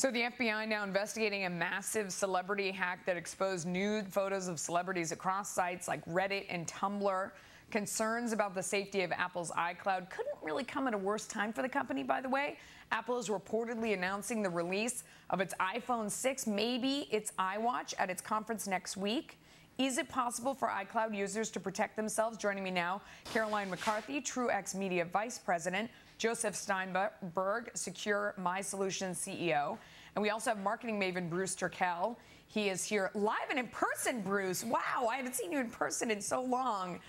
So the FBI now investigating a massive celebrity hack that exposed nude photos of celebrities across sites like Reddit and Tumblr. Concerns about the safety of Apple's iCloud couldn't really come at a worse time for the company, by the way. Apple is reportedly announcing the release of its iPhone 6, maybe its iWatch, at its conference next week. Is it possible for iCloud users to protect themselves? Joining me now, Caroline McCarthy, TrueX Media Vice President, Joseph Steinberg, Secure My Solutions CEO, and we also have marketing maven Bruce Turkel. He is here live and in person, Bruce. Wow, I haven't seen you in person in so long.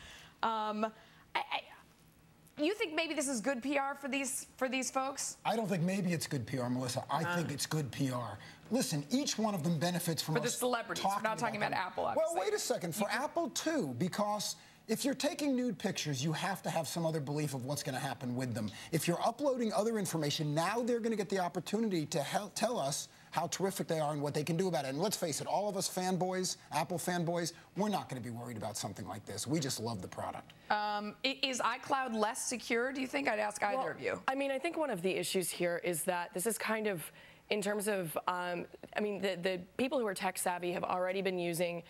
You think maybe this is good PR for these folks? I don't think maybe it's good PR, Melissa. I think it's good PR. Listen, each one of them benefits from for the celebrities. We're not talking about Apple, obviously. Well, wait a second. For Apple, too, because if you're taking nude pictures, you have to have some other belief of what's going to happen with them. If you're uploading other information, now they're going to get the opportunity to tell us how terrific they are and what they can do about it. And let's face it, all of us fanboys, Apple fanboys, we're not going to be worried about something like this. We just love the product. Is iCloud less secure, do you think? I'd ask either of you. I mean, I think one of the issues here is that this is kind of, in terms of, I mean, the people who are tech savvy have already been using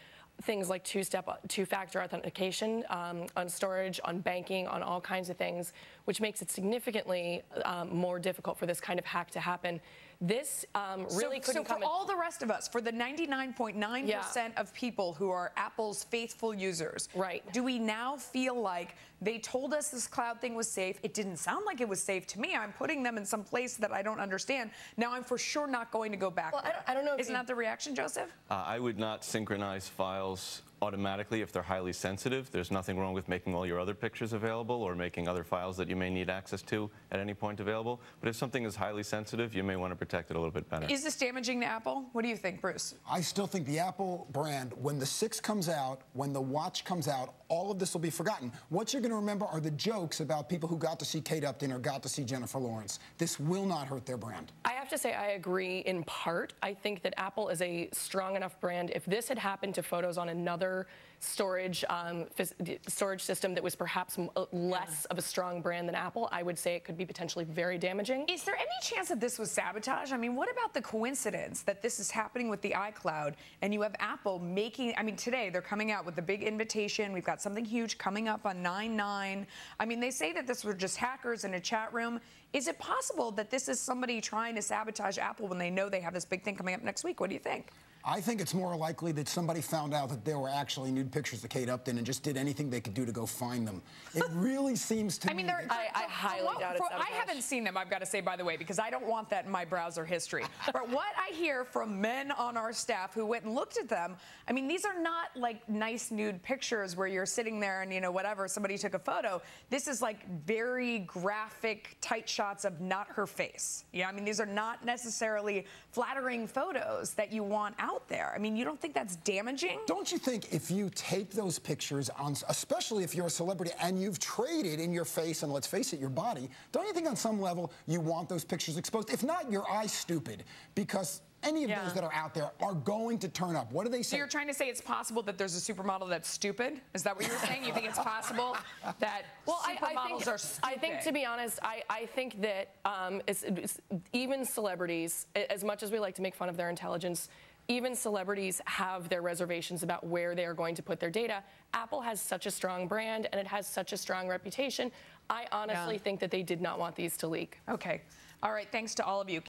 things like two-factor authentication on storage, on banking, on all kinds of things, which makes it significantly more difficult for this kind of hack to happen. This really couldn't come. So for all the rest of us, for the 99.9% of people who are Apple's faithful users, right? Do we now feel like they told us this cloud thing was safe? It didn't sound like it was safe to me. I'm putting them in some place that I don't understand. Now I'm for sure not going to go back. Well, I don't know. Isn't that the reaction, Joseph? I would not synchronize files automatically if they're highly sensitive. There's nothing wrong with making all your other pictures available or making other files that you may need access to at any point available. But if something is highly sensitive, you may want to protect it a little bit better. Is this damaging to Apple? What do you think, Bruce? I still think the Apple brand, when the 6 comes out, when the watch comes out, all of this will be forgotten. What you're going to remember are the jokes about people who got to see Kate Upton or got to see Jennifer Lawrence. This will not hurt their brand. I have to say I agree in part. I think that Apple is a strong enough brand. If this had happened to photos on another storage system that was perhaps less of a strong brand than Apple, I would say it could be potentially very damaging. Is there any chance that this was sabotage? I mean, what about the coincidence that this is happening with the iCloud and you have Apple making, I mean, today they're coming out with the big invitation. We've got something huge coming up on 9/9. I mean, they say that this were just hackers in a chat room. Is it possible that this is somebody trying to sabotage Apple when they know they have this big thing coming up next week? What do you think? I think it's more likely that somebody found out that there were actually nude pictures of Kate Upton and just did anything they could do to go find them. It really seems to me. I mean, I highly doubt it's I haven't seen them, I've got to say, by the way, because I don't want that in my browser history. But what I hear from men on our staff who went and looked at them, I mean, these are not like nice nude pictures where you're sitting there and, you know, whatever, somebody took a photo. This is like very graphic, tight shots of not her face. Yeah, I mean, these are not necessarily flattering photos that you want out there. I mean, you don't think that's damaging? Don't you think if you take those pictures, especially if you're a celebrity and you've traded in your face and, let's face it, your body, don't you think on some level you want those pictures exposed? If not, your eye's stupid, because any of those that are out there are going to turn up. What do they say? So you're trying to say it's possible that there's a supermodel that's stupid? Is that what you're saying? You think it's possible that supermodels are stupid? I think, to be honest, I think that even celebrities, as much as we like to make fun of their intelligence, even celebrities have their reservations about where they are going to put their data. Apple has such a strong brand and it has such a strong reputation. I honestly think that they did not want these to leak. Okay. All right. Thanks to all of you.